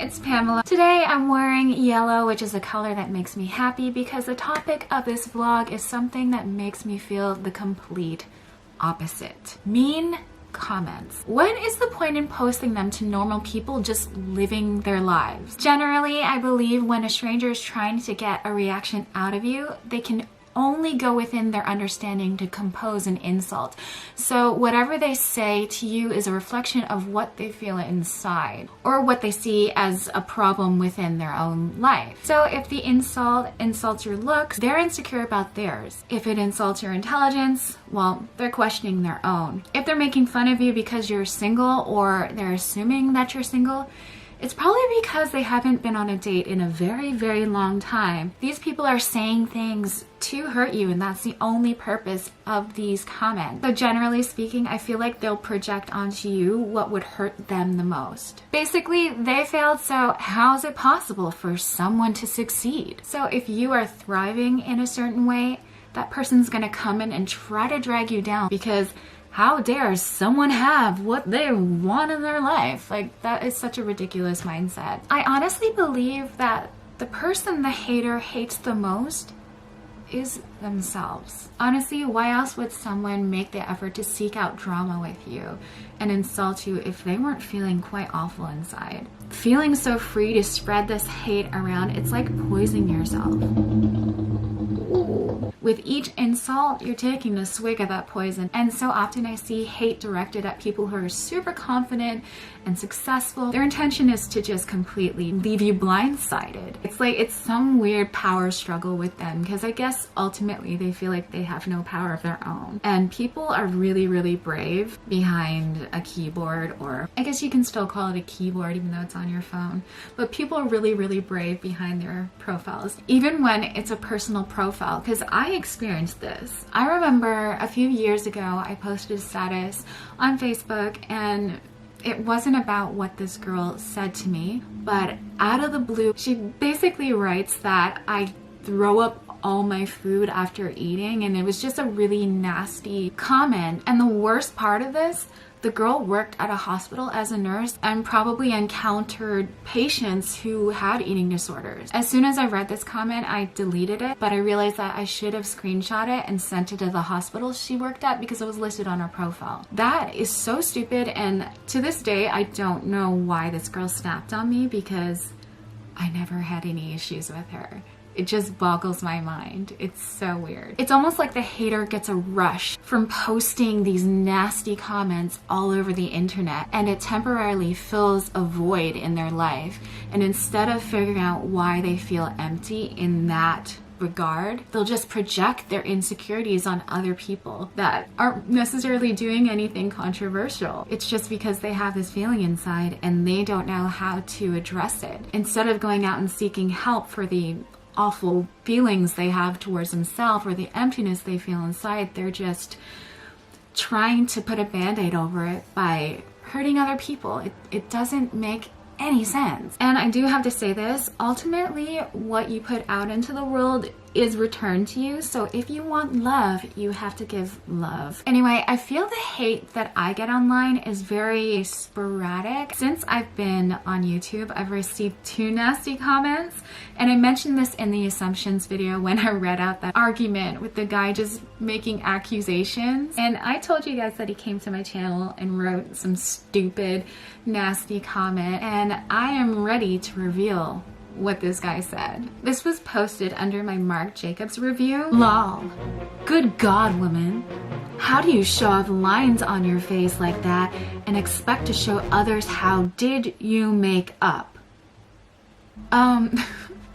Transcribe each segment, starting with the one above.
it's Pamela. Today I'm wearing yellow, which is a color that makes me happy because the topic of this vlog is something that makes me feel the complete opposite. Mean comments. What is the point in posting them to normal people just living their lives? Generally, I believe when a stranger is trying to get a reaction out of you, they can only go within their understanding to compose an insult. So whatever they say to you is a reflection of what they feel inside or what they see as a problem within their own life. So if the insult insults your looks, they're insecure about theirs. If it insults your intelligence, well, they're questioning their own. If they're making fun of you because you're single or they're assuming that you're single, it's probably because they haven't been on a date in a very, very long time. These people are saying things to hurt you, and that's the only purpose of these comments. So generally speaking, I feel like they'll project onto you what would hurt them the most. Basically, they failed, so how is it possible for someone to succeed? So if you are thriving in a certain way, that person's gonna come in and try to drag you down because how dare someone have what they want in their life? Like, that is such a ridiculous mindset. I honestly believe that the person the hater hates the most is themselves. Honestly, why else would someone make the effort to seek out drama with you and insult you if they weren't feeling quite awful inside? Feeling so free to spread this hate around, it's like poisoning yourself. With each insult, you're taking a swig of that poison. And so often I see hate directed at people who are super confident and successful. Their intention is to just completely leave you blindsided. It's like it's some weird power struggle with them because I guess ultimately they feel like they have no power of their own. And people are really, really brave behind a keyboard, or I guess you can still call it a keyboard even though it's on your phone. But people are really, really brave behind their profiles, even when it's a personal profile, because I experienced this. I remember a few years ago I posted a status on Facebook and it wasn't about what this girl said to me, but out of the blue, she basically writes that I throw up all my food after eating, and it was just a really nasty comment. And the worst part of this, the girl worked at a hospital as a nurse and probably encountered patients who had eating disorders. As soon as I read this comment, I deleted it, but I realized that I should have screenshot it and sent it to the hospital she worked at because it was listed on her profile. That is so stupid, and to this day, I don't know why this girl snapped on me because I never had any issues with her. It just boggles my mind. It's so weird. It's almost like the hater gets a rush from posting these nasty comments all over the internet, and it temporarily fills a void in their life. And instead of figuring out why they feel empty in that regard, they'll just project their insecurities on other people that aren't necessarily doing anything controversial. It's just because they have this feeling inside and they don't know how to address it. Instead of going out and seeking help for the awful feelings they have towards themselves or the emptiness they feel inside, they're just trying to put a band-aid over it by hurting other people. It doesn't make any sense. And I do have to say this, ultimately what you put out into the world is returned to you. So if you want love, you have to give love. Anyway, I feel the hate that I get online is very sporadic. Since I've been on YouTube, I've received 2 nasty comments, and I mentioned this in the assumptions video when I read out that argument with the guy just making accusations. And I told you guys that he came to my channel and wrote some stupid, nasty comment, and I am ready to reveal what this guy said. This was posted under my Marc Jacobs review. Lol. Good God, woman. How do you show off lines on your face like that and expect to show others how did you make up?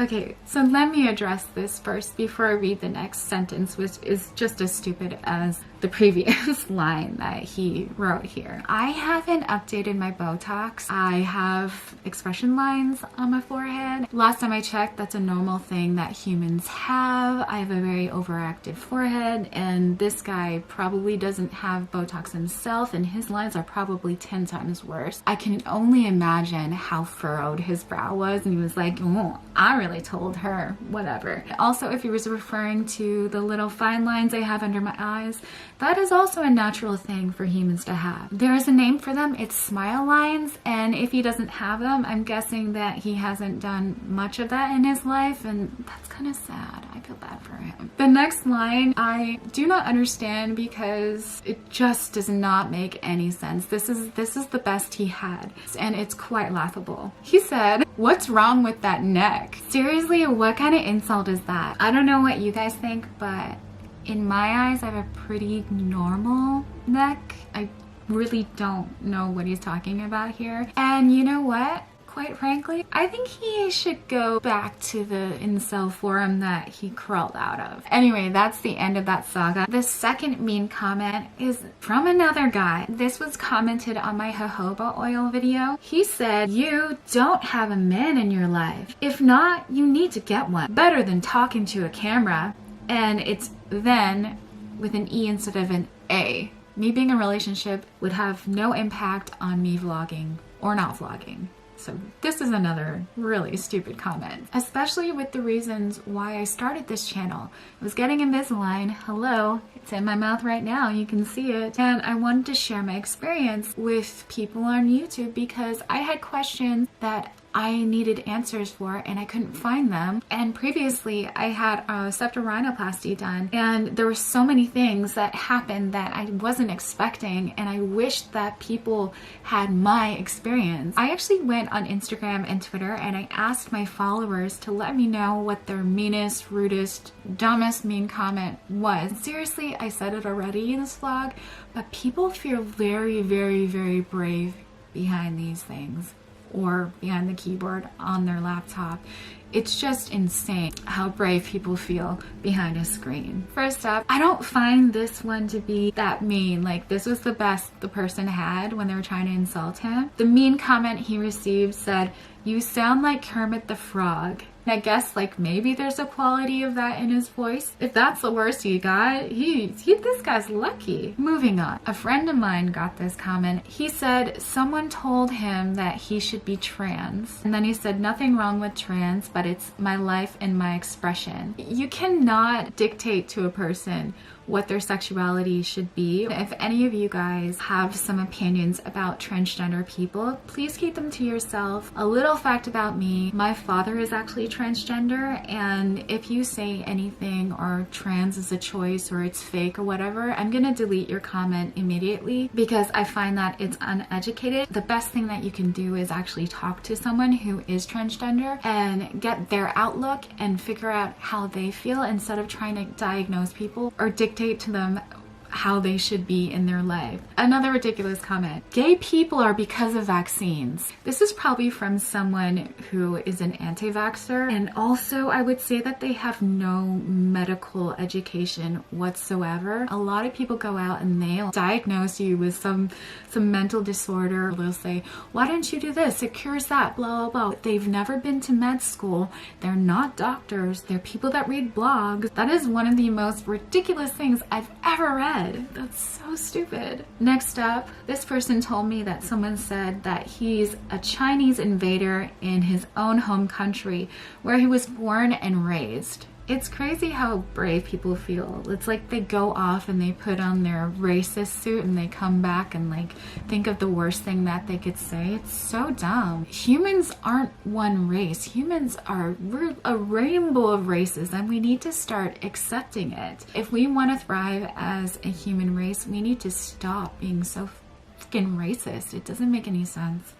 Okay, so let me address this first before I read the next sentence, which is just as stupid as the previous line that he wrote here. I haven't updated my Botox. I have expression lines on my forehead. Last time I checked, that's a normal thing that humans have. I have a very overactive forehead, and this guy probably doesn't have Botox himself, and his lines are probably 10 times worse. I can only imagine how furrowed his brow was, and he was like, oh, I really told her, whatever. Also, if he was referring to the little fine lines I have under my eyes, That is also a natural thing for humans to have. There is a name for them, it's smile lines, and if he doesn't have them, I'm guessing that he hasn't done much of that in his life, and that's kind of sad. I feel bad for him. The next line I do not understand because it just does not make any sense. This is the best he had, and it's quite laughable. He said, "What's wrong with that neck?" Seriously, what kind of insult is that? I don't know what you guys think, but in my eyes, I have a pretty normal neck. I really don't know what he's talking about here. And you know what? Quite frankly, I think he should go back to the incel forum that he crawled out of. Anyway, that's the end of that saga. The second mean comment is from another guy. This was commented on my jojoba oil video. He said, "You don't have a man in your life. If not, you need to get one. Better than talking to a camera." And it's then with an E instead of an A. Me being in a relationship would have no impact on me vlogging or not vlogging. So this is another really stupid comment, especially with the reasons why I started this channel. I was getting Invisalign. Hello, it's in my mouth right now. You can see it. And I wanted to share my experience with people on YouTube because I had questions that I needed answers for and I couldn't find them. And previously I had a septorhinoplasty done, and there were so many things that happened that I wasn't expecting, and I wished that people had my experience. I actually went on Instagram and Twitter and I asked my followers to let me know what their meanest, rudest, dumbest mean comment was. Seriously, I said it already in this vlog, but people feel very, very, very brave behind these things, or behind the keyboard on their laptop. It's just insane how brave people feel behind a screen. First up, I don't find this one to be that mean. Like, this was the best the person had when they were trying to insult him. The mean comment he received said, "You sound like Kermit the Frog." And I guess like maybe there's a quality of that in his voice. If that's the worst he got, this guy's lucky. Moving on. A friend of mine got this comment. He said someone told him that he should be trans. And then he said, "Nothing wrong with trans, but it's my life and my expression." You cannot dictate to a person what their sexuality should be. If any of you guys have some opinions about transgender people, please keep them to yourself. A little fact about me, my father is actually transgender, and if you say anything or trans is a choice or it's fake or whatever, I'm gonna delete your comment immediately because I find that it's uneducated. The best thing that you can do is actually talk to someone who is transgender and get their outlook and figure out how they feel instead of trying to diagnose people or dictate to them how they should be in their life. Another ridiculous comment. Gay people are because of vaccines. This is probably from someone who is an anti-vaxxer, and also I would say that they have no medical education whatsoever. A lot of people go out and they'll diagnose you with some mental disorder. They'll say, "Why don't you do this? It cures that, blah, blah, blah." They've never been to med school. They're not doctors. They're people that read blogs. That is one of the most ridiculous things I've ever read. That's so stupid. Next up, this person told me that someone said that he's a Chinese invader in his own home country where he was born and raised. It's crazy how brave people feel. It's like they go off and they put on their racist suit and they come back and like think of the worst thing that they could say. It's so dumb. Humans aren't one race. We're a rainbow of races, and we need to start accepting it. If we want to thrive as a human race, we need to stop being so fucking racist. It doesn't make any sense.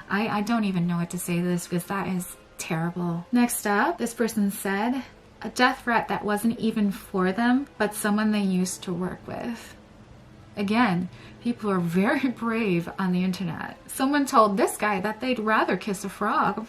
I don't even know what to say to this because that is terrible. Next up, this person said, a death threat that wasn't even for them, but someone they used to work with. Again, people are very brave on the internet. Someone told this guy that they'd rather kiss a frog.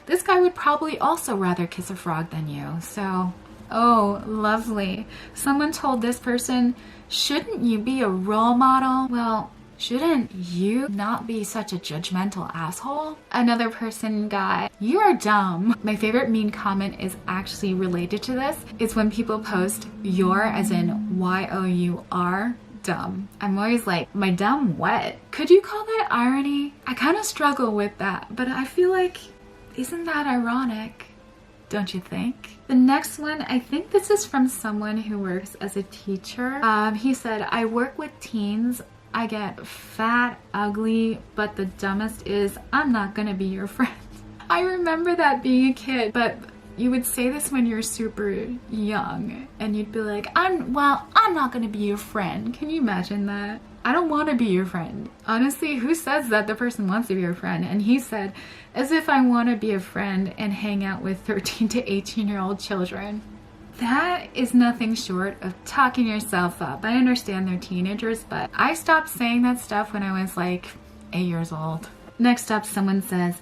This guy would probably also rather kiss a frog than you. So, oh, lovely. Someone told this person, "Shouldn't you be a role model?" Well, shouldn't you not be such a judgmental asshole? Another person got, "You are dumb." My favorite mean comment is actually related to this. It's when people post "your" as in Y-O-U-R, dumb. I'm always like, my dumb what? Could you call that irony? I kind of struggle with that, but I feel like, isn't that ironic? don't you think? The next one, I think this is from someone who works as a teacher. He said, I work with teens. I get fat, ugly, but the dumbest is I'm not gonna be your friend. I remember that being a kid, but you would say this when you're super young and you'd be like, I'm not gonna be your friend. Can you imagine that? I don't want to be your friend. Honestly, who says that the person wants to be your friend? And he said, as if I want to be a friend and hang out with 13 to 18-year-old children. That is nothing short of talking yourself up. I understand they're teenagers, but I stopped saying that stuff when I was like 8 years old. Next up, someone says,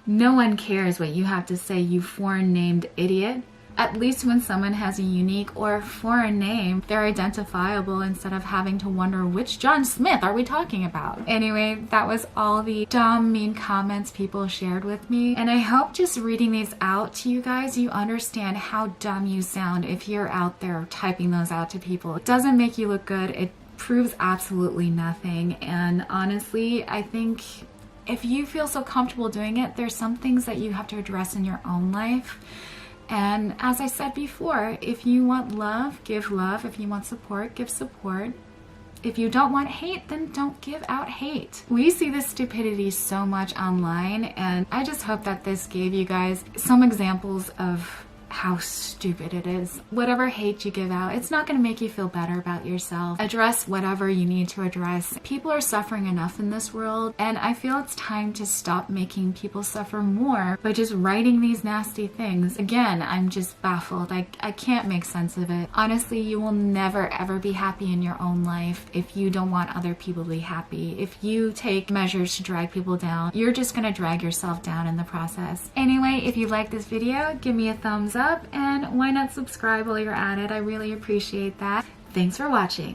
no one cares what you have to say, you foreign named idiot. At least when someone has a unique or foreign name, they're identifiable instead of having to wonder which John Smith are we talking about. Anyway, that was all the dumb, mean comments people shared with me. And I hope just reading these out to you guys, you understand how dumb you sound if you're out there typing those out to people. It doesn't make you look good. It proves absolutely nothing. And honestly, I think if you feel so comfortable doing it, there's some things that you have to address in your own life. And as I said before, if you want love, give love. If you want support, give support. If you don't want hate, then don't give out hate. We see this stupidity so much online, and I just hope that this gave you guys some examples of how stupid it is. Whatever hate you give out, it's not going to make you feel better about yourself. Address whatever you need to address. People are suffering enough in this world, and I feel it's time to stop making people suffer more by just writing these nasty things. Again, I'm just baffled. I can't make sense of it. Honestly, you will never ever be happy in your own life if you don't want other people to be happy. If you take measures to drag people down, you're just going to drag yourself down in the process. Anyway, if you like this video, give me a thumbs up, and why not subscribe while you're at it? I really appreciate that. Thanks for watching.